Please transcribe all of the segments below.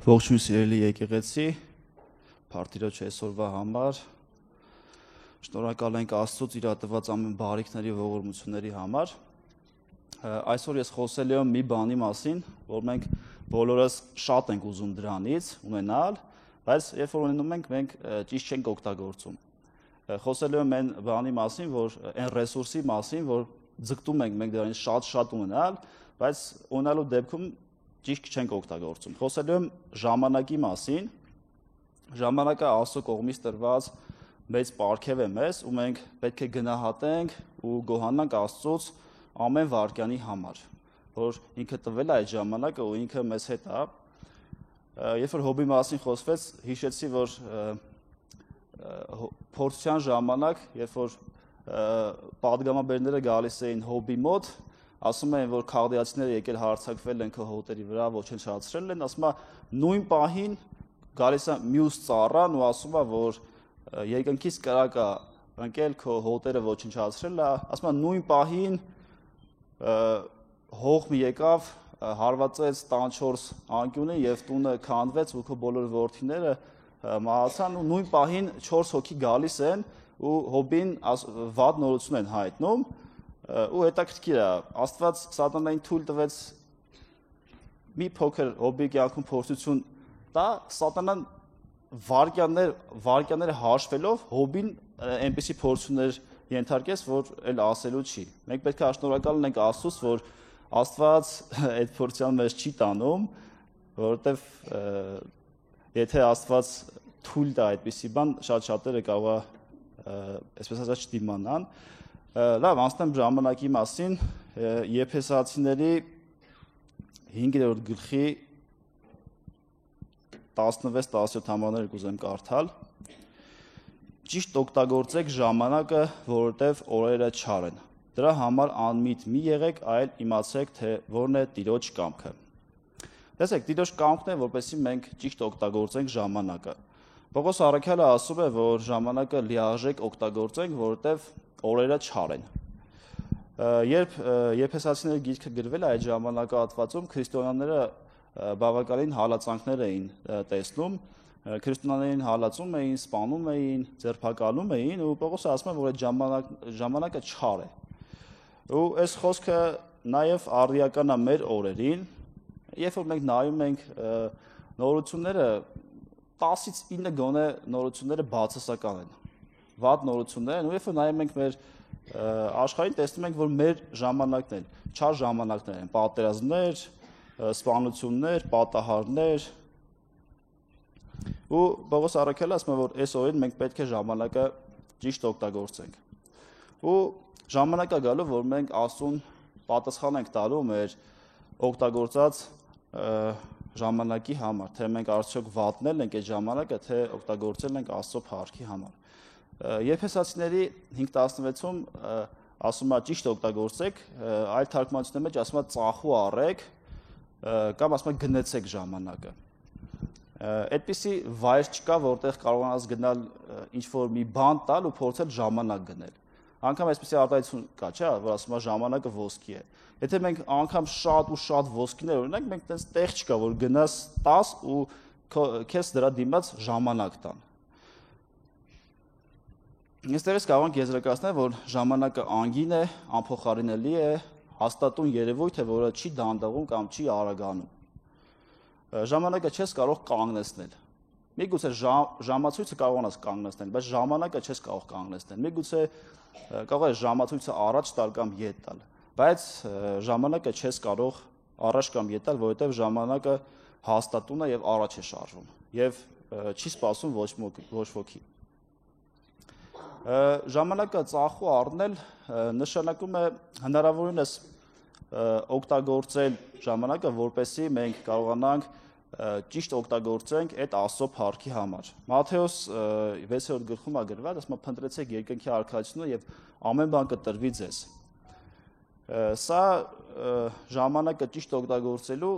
Ողջույն սիրելի եկեղեցի, Փարթիրոջ այսօրվա համար, շնորհակալ ենք Աստծուց իր տված ամեն բարիքների ու ողորմությունների համար։ Այսօր ես խոսելու եմ մի բանի մասին, որ մենք բոլորս շատ ենք ուզում դրանից ունենալ, բայց երբ որ ունենում ենք, մենք ճիշտ չենք օգտագործում։ Խոսելու եմ այն բանի մասին, որ այն ռեսուրսի մասին, որ ձգտում ենք մենք դրանից շատ ունենալ, բայց ունենալու դեպքում ճիշտ չենք օգտագործում։ Խոսելու եմ ժամանակի մասին։ Ժամանակը Աստծո կողմից տրված մեծ պարգև է մեզ, ու մենք պետք է գնահատենք ու գոհանանք Աստծուց ամեն վայրկյանի համար, որ ինքը տվել է այդ ժամանակը ու ինքը մեզ հետ է։ Երբ որ Հոբի մասին խոսվեց, հիշեցի, որ փորձության ժամանակ, երբ որ պատգամաբերները գալիս էին Հոբի մոտ, ասում են, որ քաղդեացիները եկել հարձակվել են քո հոտերի վրա, ոչնչացրել են, ասում է նույն պահին գալիս է մյուս ծառան ու ասում է, որ երկնքից կրակ է ընկել քո հոտերը ոչնչացրել է, ասում է նույն պահին հողմ եկավ, հարվածեց 14 անկյունը եւ տունը քանդվեց ու քո բոլոր որդիները մահացան ու նույն պահին 4 հոգի գալիս են ու Հոբին վատ նորություն են հայտնում ու հետաքրքիր է, Աստված սատանային թույլ տվեց մի փոքր Հոբի կյանքում փորձություն տա, սատանան վայրկյանները հաշվելով Հոբին այնպիսի փորձություններ ենթարկեց, որ էլ ասելու չի։ Մենք պետք է շնորհակալ լինենք Աստծուց, որ Աստված այդ փորձության մեջ չի տանում, որովհետև եթե Աստված թույլ տա այդպիսի բան, շատերը կարող է այսպես ասած չդիմանան։ Լավ, անցնեմ ժամանակի մասին, Եփեսացիների 5-րդ գլխի 16-17 հատվածներ կուզեմ կարդալ։ Ճիշտ օգտագործեք ժամանակը, որովհետև օրերը չար են։ Դրա համար անմիտ մի եղեք, այլ իմացեք, թե որն է Տիրոջ կամքը։ Տեսեք, Տիրոջ կամքն է, որպեսզի մենք ճիշտ օգտագործենք ժամանակը։ Պողոս առաքյալը ասում է, որ ժամանակը լիարժեք օգտագործենք, որովհետև օրերը չար են։ Երբ Եփեսացիների գիրքը գրվել է այդ ժամանակահատվածում, քրիստոնյաները բավականին հալածանքներ էին տեսնում, քրիստոնյաներին հալածում էին, սպանում էին, ձերբակալում էին, ու Պողոսը ասում է, որ այդ ժամանակը չար է։ Ու այս խոսքը նաև արդիական է մեր օրերին, երբ որ մենք նայում ենք նորությունները, 10-ից 9 գոնե նորությունները բացասական են, վատ նորություններ են, ու երբ որ նայում ենք մեր աշխարհին, տեսնում ենք, որ մեր ժամանակն են, չար ժամանակներ են, պատերազմներ, սպանություններ, պատահարներ, ու Պողոս առաքյալը ասում է, որ այս օրերին մենք պետք է ժամանակը ճիշտ օգտագործենք։ Ու ժամանակը գալու, որ մենք Աստծուն պատասխան ենք տալու մեր օգտագործած ժամանակի համար, թե մենք արդյոք վատնել ենք այդ ժամանակը, թե օգտագործել ենք Աստծո փառքի համար։ Եփեսացիների 5:16-ում ասում է ճիշտ օգտագործեք, այլ թարգմանությունների մեջ ասում է ծախու առեք, կամ ասում է գնեցեք ժամանակը։ Այդպիսի վայր չկա, որտեղ կարողանաս գնալ ինչ-որ մի բան տալ ու փորձել ժամանակ գնել։ Անգամ այսպիսի արտահայտություն կա, չէ՞, որ ասում է ժամանակը ոսկի է։ Եթե մենք անգամ շատ ոսկիներ ունենք, մենք այդպես տեղ չկա, որ գնաս 10 ու քեզ դրա դիմաց ժամանակ տան։ Այստեղից կարող ենք եզրակացնել, որ ժամանակը անգին է, անփոխարինելի է, հաստատուն երևույթ է, որը չի դանդաղում կամ չի արագանում։ Ժամանակը չես կարող կանգնեցնել։ Միգուցե ժամացույցը կարողանաս կանգնեցնել, բայց ժամանակը չես կարող կանգնեցնել։ Միգուցե կարող է ժամացույցը առաջ տալ կամ ետ տալ, բայց ժամանակը չես կարող առաջ կամ ետ տալ, որովհետև ժամանակը հաստատուն է եւ առաջ է շարժվում եւ չի սպասում ոչ ոքի։ Ժամանակը ծախու առնել նշանակում է հնարավորինս օգտագործել ժամանակը, որպեսզի մենք կարողանանք ճիշտ օգտագործենք այդ Աստծո փառքի համար։ Մատթեոս 6-րդ գլխում է գրված, ասում է փնտրեցեք երկնքի արքայությունը եւ ամեն բան կտրվի ձեզ։ Սա ժամանակը ճիշտ օգտագործելու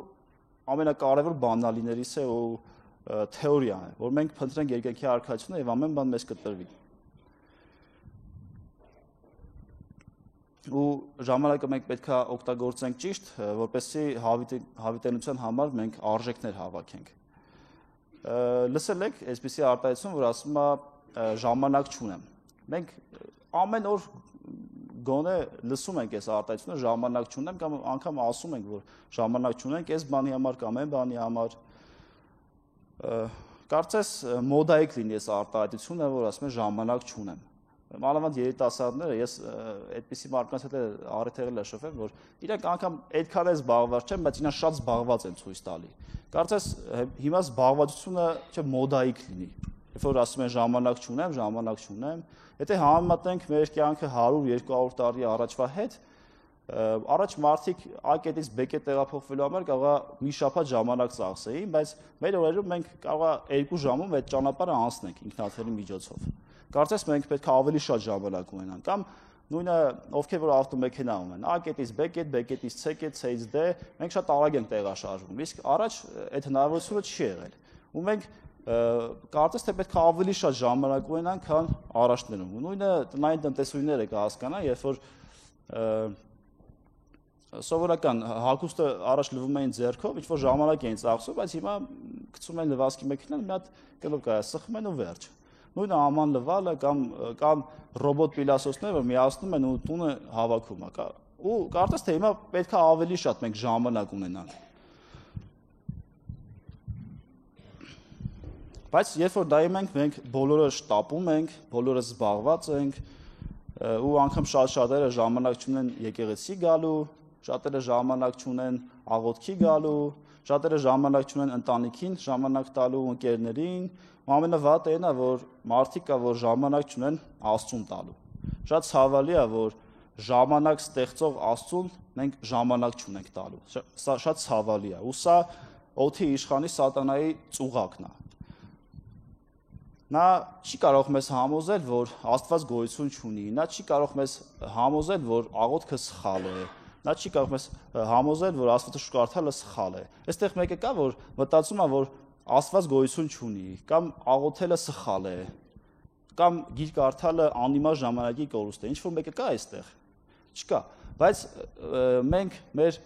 ամենակարևոր բանալիներից է ու թեորիան է, որ մենք փնտրենք երկնքի արքայությունը եւ ամեն բան մեզ կտրվի։ Ու ժամանակը մենք պետք է օգտագործենք ճիշտ, որպեսզի հավիտենության համար մենք արժեքներ հավաքենք։ լսել եք այսպիսի արտահայտություն, որ ասում է ժամանակ չունեմ։ Մենք ամեն օր գոնե լսում ենք այս արտահայտությունը ժամանակ չունեմ կամ անգամ ասում ենք, որ ժամանակ չունենք այս բանի համար կամ այն բանի համար։ Կարծես մոդայիկ լինի այս արտահայտությունը, որ ասում են ժամանակ չունեմ։ Մանավանդ երիտասարդները, ես այդպիսի մարդկանց հետ առիթ եղել եմ շփվել, որ իրենք անգամ այդքան էլ զբաղված չեն, բայց իրենք շատ զբաղված են ցույց տալի։ Կարծես հիմա զբաղվածությունը չէ մոդայիկ լինի։ Երբ որ ասում են ժամանակ չունեմ, եթե համեմատենք մեր կյանքը 100-200 տարի առաջվա հետ, առաջ մարդիկ A կետից B կետ տեղափոխվելու համար կարող է մի շաբաթ ժամանակ ծախսեին, բայց մեր օրերում մենք կարող է 2 ժամում այդ ճանապարհը անցնենք ինքնաթիռի միջոցով։ Կարծես մենք պետք է ավելի շատ ժամանակ ունենանք, կամ նույնը ովքեր որ ավտոմեքենա ունեն, A կետից B կետ, B կետից C կետ, C-ից D, մենք շատ արագ ենք տեղաշարժվում, իսկ առաջ այդ հնարավորությունը չի եղել։ Ու մենք կարծես թե պետք է ավելի շատ ժամանակ ունենանք, քան առաջներում։ Ու նույնը տնային տնտեսուհիները կհասկանան, երբ որ սովորական հագուստը առաջ լվում էին ձեռքով, ինչ որ ժամանակ էին ծախսում, բայց հիմա գցում են լվացքի մեքենան, մի հատ կլոկ է, սխում են ու վերջ։ Նույնը աման լվալը կամ ռոբոտ պիլասոսներ, որ միացնում են ու տունը հավաքում է։ Ու կարծես թե հիմա պետք է ավելի շատ մենք ժամանակ ունենանք։ Բայց երբ որ դայում ենք, մենք բոլորը շտապում ենք, բոլորը զբաղված ենք, ու անգամ շատերը ժամանակ չունեն եկեղեցի գալու, շատերը ժամանակ չունեն աղոթքի գալու, շատերը ժամանակ չունեն ընտանիքին ժամանակ տալու ընկերներին, ու ամենավատը այն է, որ մարդիկ կա, որ ժամանակ չունեն Աստծուն տալու։ Շատ ցավալի է, որ ժամանակ ստեղծող Աստծուն մենք ժամանակ չունենք տալու։ Սա շատ ցավալի է, ու սա օդի իշխանի սատանայի ծուղակն է։ Նա չի կարող մեզ համոզել, որ Աստված գոյություն չունի, նա չի կարող մեզ համոզել, որ աղոթքը սխալ է, նա չի կարող մեզ համոզել, որ Աստվածաշունչ կարդալը սխալ է։ Այստեղ մեկը կա, որ մտածում է, որ Աստված գոյություն չունի, կամ աղոթելը սխալ է, կամ գիր կարդալը անիմաստ ժամանակի կորուստ է։ Ինչ որ մեկը կա այստեղ։ Չկա, բայց մենք մեր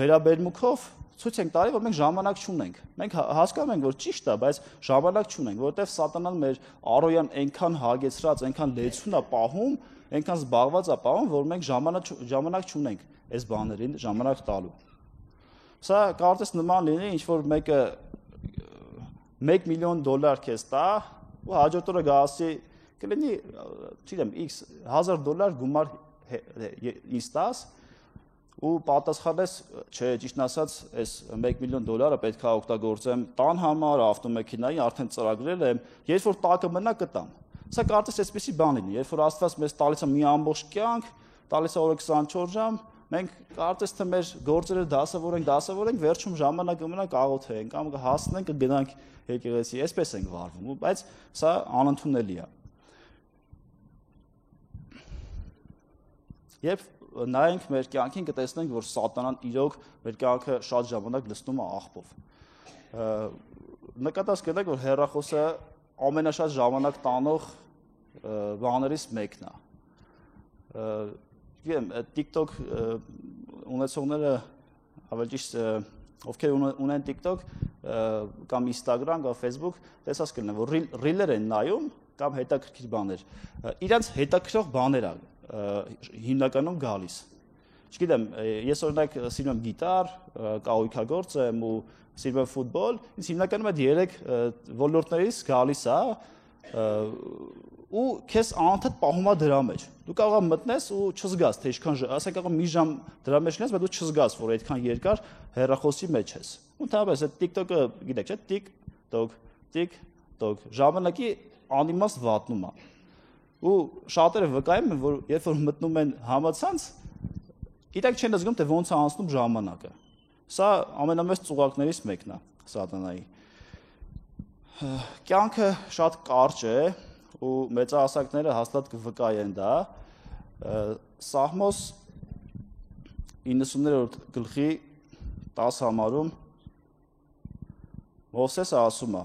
վերաբերմունքով ցույց ենք տալի, որ մենք ժամանակ չունենք։ Մենք հասկանում ենք, որ ճիշտ է, բայց ժամանակ չունենք, որովհետև սատանան մեր առօրյան այնքան հագեցրած, այնքան լեցուն է պահում, այնքան զբաղված է պահում, որ մենք ժամանակ չունենք այս բաներին ժամանակ տալու։ Սա կարծես նման լինի, ինչ որ մեկը $1 միլիոն քեզ տա, ու հաջորդ օրը գասի կլինի, չգիտեմ, X $1000 գումար ինձ տաս, ու պատասխանես, չէ, ճիշտն ասած, այս $1 միլիոն պետք է օգտագործեմ տան համար, ավտոմեքենայի, արդեն ծրագրել եմ, երբ որ տակը մնա կտամ։ Սա կարծես այսպեսի բան լինի, երբ որ Աստված մեզ տալիս է մի ամբողջ կյանք, տալիս է օրը 24 ժամ, մենք կարծես թե մեր գործերը դասավորենք, վերջում ժամանակը մնա կաղոթենք, կամ կհասնենք, կգնանք եկեղեցի, այսպես ենք վարվում, բայց սա անընդունելի է։ Երբ նայենք մեր կյանքին կտեսնենք, որ սատանան իրոք մեր կյանքը շատ ժամանակ լցնում է աղբով։ Նկատած կտեք, որ հեռախոսը ամենաշատ ժամանակ տանող բաներից մեկն է։ Գիտեմ, TikTok ունեցողները, ավելի ճիշտ, ովքեր ունեն TikTok կամ Instagram կամ Facebook, տեսած կլինեն, որ ռիլեր են նայում կամ հետաքրքիր բաներ։ Իրանց հետաքրքրող բաներ է հիմնականում գալիս։ Չգիտեմ, ես օրինակ սիրում եմ գիտար, կահույքագործ եմ ու սիրում եմ ֆուտբոլ, ինձ հիմնականում այդ 3 ոլորտներից գալիս է ու քեզ անընդհատ պահում է դրա մեջ։ Դու կարող ես մտնես ու չզգաս, թե ինչքան, ասենք կարող մի ժամ դրա մեջ լինես, բայց դու չզգաս, որ այդքան երկար հեռախոսի մեջ ես։ Ընդհանրապես այդ TikTok-ը, գիտեք, չէ՞, TikTok, ժամանակի անիմաստ վատնում է։ Ու շատերը վկայում են, որ երբ որ մտնում են համացանց, իրենք չեն զգում, թե ոնց է անցնում ժամանակը։ Սա ամենամեծ ծուղակներից մեկն է սատանայի։ Կյանքը շատ կարճ է ու մեծահասակները հաստատ կվկայեն դա։ Սաղմոս 90-րդ գլխի 10 համարում Մովսեսը ասում է.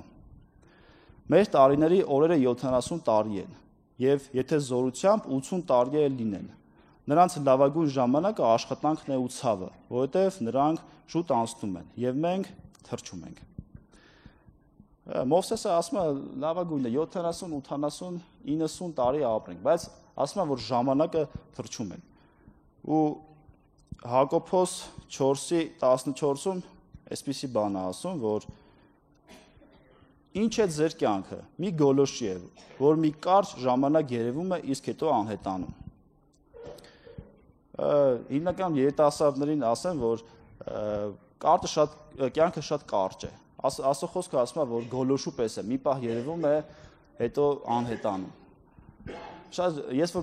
մեր տարիների օրերը 70 տարի են, եւ եթե զորությամբ 80 տարի է լինեն։ Նրանց լավագույն ժամանակը աշխատանքն է ու ցավը, որովհետև նրանք շուտ անցնում են, եւ մենք թրջում ենք։ Մովսեսը ասում է լավագույնը 70, 80, 90 տարի ապրենք, բայց ասում է որ ժամանակը թռչում է։ Ու Հակոբոս 4:14-ում այսպիսի բան է ասում, որ ինչ է ձեր կյանքը, մի գոլորշի է, որ մի կարճ ժամանակ երևում է, իսկ հետո անհետանում։ Հիմնական երիտասարդներին ասեմ, որ կյանքը շատ կարճ է։ Աստծո խոսքը ասում է, որ գոլորշու պես է, մի պահ երևում է, հետո անհետանում։ Ես որ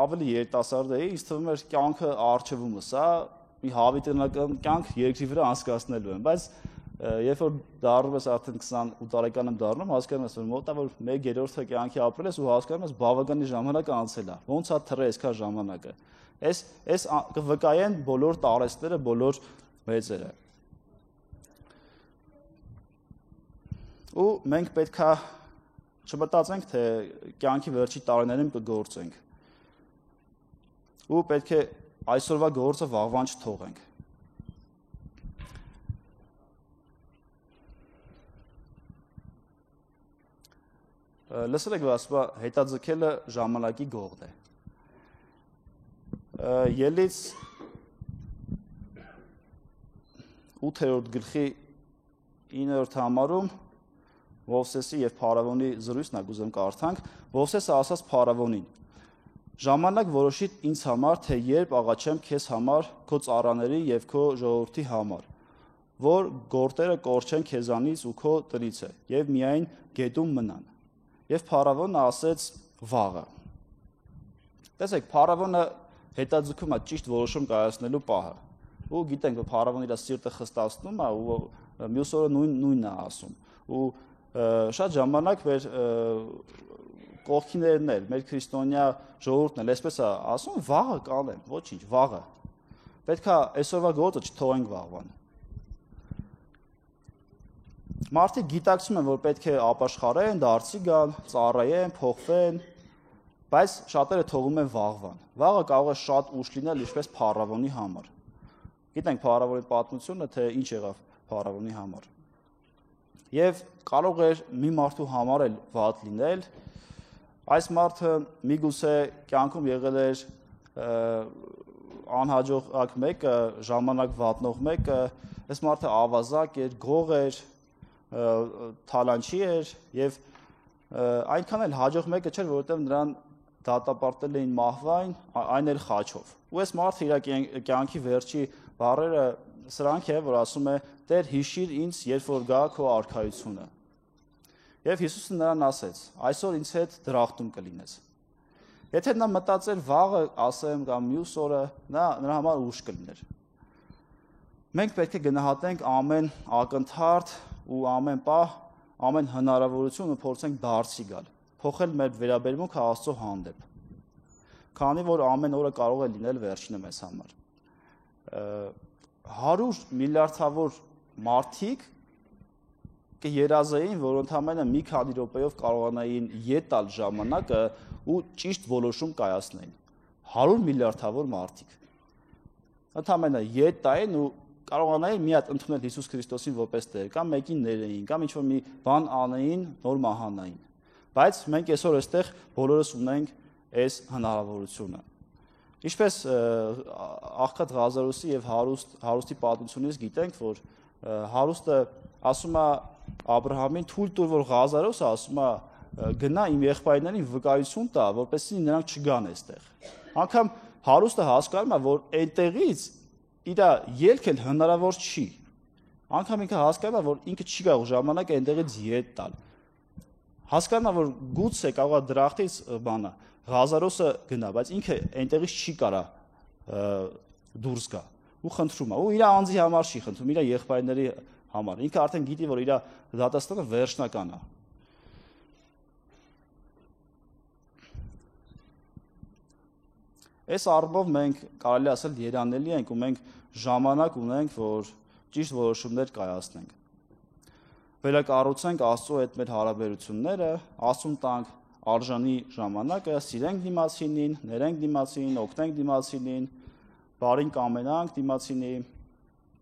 ավելի երիտասարդ էի, ինձ թվում էր կյանքը առջևումս է, մի հավիտենական կյանք երկրի վրա անցկացնելու եմ, բայց երբ որ դառնում ես արդեն 28 տարեկան եմ դառնում, հասկանում ես, որ մոտավոր 1/3 կյանքի ապրել ես ու հասկանում ես բավականին ժամանակ անցել է։ Ոնց է թռել այսքան ժամանակը։ Այս կվկայեն բոլոր տարեստները, բոլոր մեծերը։ Ու մենք պետքա չմտածենք, թե կյանքի վերջի տարիներին կգործենք։ Ու պետք է այսօրվա գործը վաղվան չթողենք։ Լսել եք, որ ասում է հետաձգելը ժամանակի գողն է։ Ելից 8-րդ գլխի 9-րդ համարում Մովսեսի եւ Փարավոնի զրույցն է կուզեմ կարդանք, Մովսեսը ասաց Փարավոնին. «Ժամանակ որոշիր ինձ համար, թե երբ աղաչեմ քեզ համար, քո ծառաների եւ քո ժողովրդի համար, որ գործերը կորչեն քեզանից ու քո տնից է, եւ միայն գետում մնան»։ Եվ Փարավոնը ասեց վաղը։ Տեսեք, Փարավոնը հետաձգում է ճիշտ որոշում կայացնելու պահը։ Ու գիտենք, որ Փարավոնը իր սիրտը խստացնում է ու մյուս օրը նույնն է ասում։ Ու շատ ժամանակ մեր կողքիներն էլ, մեր քրիստոնյա ժողովուրդն էլ այսպես է ասում, վաղը կանեմ, ոչինչ, վաղը։ Պետք է այսօրվա գործը չթողենք վաղվան։ Մարդիկ գիտակցում են, որ պետք է ապաշխարեն, դարձի գան, ծառայեն, փոխվեն, բայց շատերը թողում են վաղվան։ Վաղը կարող է շատ ուշ լինել, ինչպես Փարավոնի համար։ Գիտենք Փարավոնի պատմությունը, թե ինչ եղավ Փարավոնի համար։ Եվ կարող էր մի մարդու համար էլ վատ լինել։ Այս մարդը միգուցե կյանքում եղել էր անհաջող մեկը, ժամանակ վատնող մեկը, այս մարդը ավազակ էր, գող էր, թալանչի էր եւ այնքան էլ հաջող մեկը չէր, որովհետեւ նրան դատապարտել էին մահվան, այն էլ խաչով։ Ու այս մարդը իր կյանքի վերջի բառերը սրանք է, որ ասում է. «Տեր, հիշիր ինձ, երբ որ գա քո արքայությունը»։ Եվ Հիսուսը նրան ասեց. «Այսօր ինձ հետ դրախտում կլինես»։ Եթե նա մտածեր վաղը ասեմ կամ մյուս օրը, նրա համար ուշ կլիներ։ Մենք պետք է գնահատենք ամեն ակնթարթ ու ամեն պահ, ամեն հնարավորություն ու փորձենք դարձի գալ, փոխել մեր վերաբերմունքը Աստծո հանդեպ։ Քանի որ ամեն օրը կարող է լինել վերջինը մեզ համար։ 100 միլիարդավոր մարդիկ կերազեին, որ ընդամենը մի քանի րոպեով կարողանային ետ տալ ժամանակը ու ճիշտ որոշում կայացնեին։ 100 միլիարդավոր մարդիկ։ Ընդամենը ետ տային ու կարողանային մի հատ ընդունել Հիսուս Քրիստոսին որպես Տեր, կամ մեկին ներեին, կամ ինչ-որ մի բան անեին, նոր մահանային։ Բայց մենք այսօր այստեղ բոլորս ունենք այս հնարավորությունը։ Ինչպես աղքատ Ղազարոսի եւ հարուստի պատմությունից գիտենք, որ հարուստը ասում է Աբրահամին թույլ տուր, որ Ղազարոսը ասում է գնա իմ եղբայրներին վկայություն տա, որպեսզի նրանք չգան այստեղ։ Անկամ հարուստը հասկանում է, որ այնտեղից իր ելքել հնարավոր չի։ Անկամ ինքը հասկանում է, որ ինքը չի կարող ժամանակը այնտեղից ետ տալ։ Հասկանում է, որ գուցե կարող է դրախտից բանը Ղազարոսը գնա, բայց ինքը այնտեղից չի կարա դուրս գա ու խնդրում է, ու իր անձի համար չի խնդրում, իր եղբայրների համար։ Ինքը արդեն գիտի, որ իր դատաստանը վերջնական է։ Այս առումով մենք կարելի ասել երանելի ենք ու մենք ժամանակ ունենք, որ ճիշտ որոշումներ կայացնենք։ Վերակառուցենք Աստծո հետ մեր հարաբերությունները, Աստծուն տանք արժանի ժամանակը, սիրենք դիմացինին, ներենք դիմացինին, օգնենք դիմացինին, բարին կամենանք դիմացինի,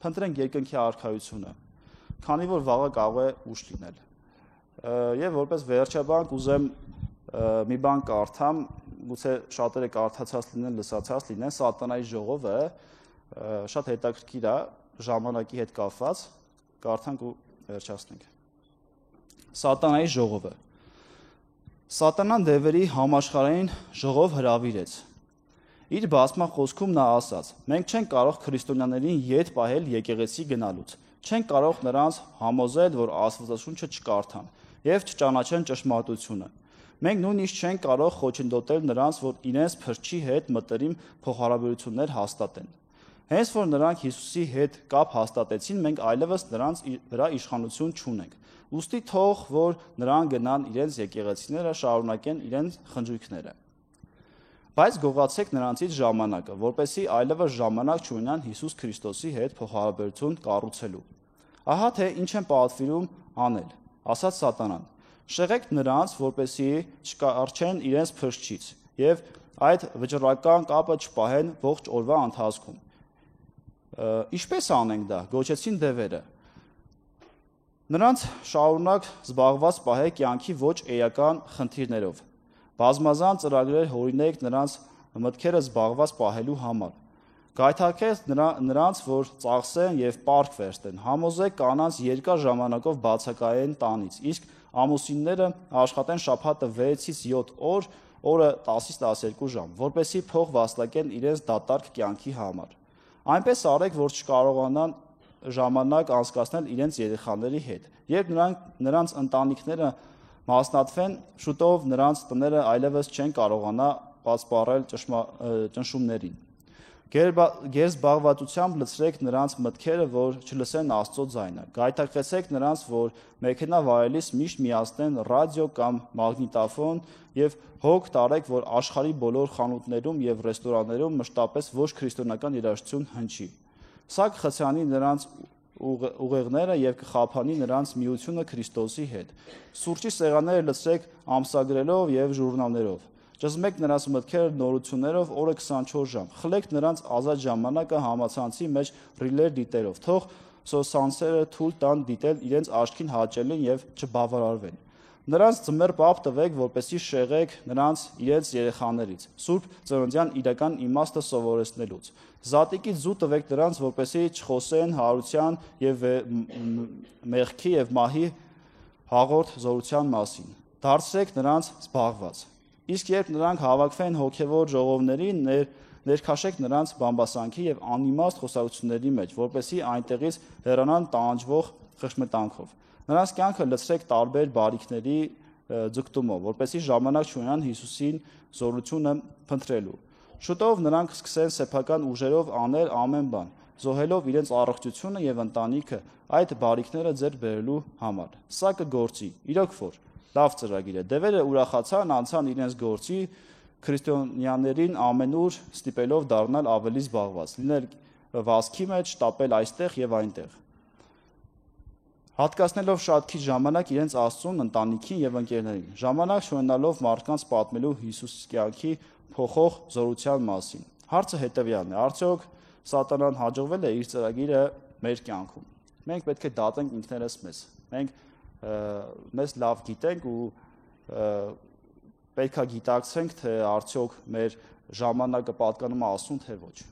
փնտրենք երկնքի արքայությունը, քանի որ վաղը կարող է ուշ լինել։ Եվ որպես վերջաբան կուզեմ մի բան կարդամ, գուցե շատերը կարդացած լինեն, լսացած լինեն, Սատանայի ժողովը, շատ հետաքրքիր է, ժամանակի հետ կապված, կարդանք ու վերջացնենք։ Սատանայի ժողովը։ Սատանան դևերի համաշխարհային ժողով հրավիրեց։ Իր բազմախոսքում նա ասաց. մենք չենք կարող քրիստոնյաներին ետ պահել եկեղեցի գնալուց, չենք կարող նրանց համոզել, որ Աստվածաշունչը չկարդան եւ չճանաչեն ճշմարտությունը։ Մենք նույնիսկ չենք կարող խոչընդոտել նրանց, որ իրենց փրկչի հետ մտերիմ փոխհարաբերություններ հաստատեն։ Հենց որ նրանք Հիսուսի հետ կապ հաստատեցին, մենք այլևս նրանց վրա իշխանություն չունենք։ Ուստի թող, որ նրանք գնան իրենց եկեղեցիները, շարունակեն իրենց խնջույքները։ Բայց գողացեք նրանցից ժամանակը, որպեսզի այլևս ժամանակ չունենան Հիսուս Քրիստոսի հետ փոխհարաբերություն կառուցելու։ Ահա թե ինչ են պատվիրում անել, ասաց Սատանան. շեղեք նրանց, որպեսզի չկառչեն իրենց փրկչից եւ այդ վճռական կապը չպահեն ողջ օրվա ընթացքում։ Ինչպես անենք դա, գոչեցին դևերը։ Նրանց շարունակ զբաղված պահեք կյանքի ոչ էական խնդիրներով։ Բազմազան ծրագրեր հորինեք նրանց մտքերը զբաղված պահելու համար։ Գայթակղեք նրանց, որ ծախսեն եւ պարկ վերցնեն։ Համոզեք կանանց երկար ժամանակով բացակայեն տանից, իսկ ամուսինները աշխատեն շաբաթը 6-ից 7 օր, օրը 10-ից 12 ժամ, որպեսզի փող վաստակեն իրենց դատարկ կյանքի համար։ Այնպես արեք, որ չկարողանան ժամանակ անցկացնել իրենց երեխաների հետ։ Երբ նրանց ընտանիքները մասնատվեն, շուտով նրանց տները այլևս չեն կարողանա պատսպարել ճնշումներին։ Գերզբաղվածությամբ լցրեք նրանց մտքերը, որ չլսեն Աստծո ձայնը։ Գայթակղեցեք նրանց, որ մեքենա վարելիս միշտ միացնեն ռադիո կամ մագնիտոֆոն եւ հոգ տարեք, որ աշխարհի բոլոր խանութներում եւ ռեստորաններում մշտապես ոչ քրիստոնեական երաժշտություն հնչի։ Սա կխցանի նրանց ուղեղները եւ կխափանի նրանց միությունը Քրիստոսի հետ։ Սուրճի սեղանները լցրեք ամսագրերով եւ ժուրնալներով։ Ճզմեք նրանց մտքերը նորություններով օրը 24 ժամ։ Խլեք նրանց ազատ ժամանակը համացանցի մեջ ռիլեր դիտելով։ Թող սոսանսերը թույլ տան դիտել իրենց աչքին հաճելին եւ չբավարարվեն։ Նրանց ձմեռ պապ տվեք, որպեսզի շեղեք նրանց իրենց երեխաներից, Սուրբ ծննդյան իրական իմաստը սովորեցնելուց։ Զատիկի ձու տվեք նրանց, որպեսզի չխոսեն հարության եւ մեղքի եւ մահի հաղորդ զորության մասին։ Դարձրեք նրանց զբաղված։ Իսկ երբ նրանք հավաքվեն հոգևոր ժողովների, ներքաշեք նրանց բամբասանքի եւ անիմաստ խոսակցությունների մեջ, որպեսզի այնտեղից հեռանան տանջվող խշմտանքով։ Նրանց կյանքը լցրեք տարբեր բարիքների ձգտումով, որպեսզի ժամանակ չունենան Հիսուսին զորությունը փնտրելու։ Շուտով նրանք սկսեն սեփական ուժերով անել ամեն բան, զոհելով իրենց առողջությունը եւ ընտանիքը այդ բարիքները ձեռք բերելու համար։ Սա կգործի, իրոք որ լավ ծրագիր է։ Դևերը ուրախացան, անցան իրենց գործի, քրիստոնյաներին ամենուր ստիպելով դառնալ ավելի զբաղված, լինել վազքի մեջ, շտապել այստեղ եւ այնտեղ։ Հատկացնելով շատ քիչ ժամանակ իրենց Աստծուն, ընտանիքին եւ ընկերներին, ժամանակ չունենալով մարդկանց պատմելու Հիսուսի կյանքի փոխող զորության մասին։ Հարցը հետեւյալն է. արդյոք Սատանան հաջողվել է իր ծրագիրը մեր կյանքում։ Մենք պետք է դատենք ինքներս մեզ։ Մենք մեզ լավ գիտենք ու պետք է գիտակցենք, թե արդյոք մեր ժամանակը պատկանում է Աստծուն, թե ոչ։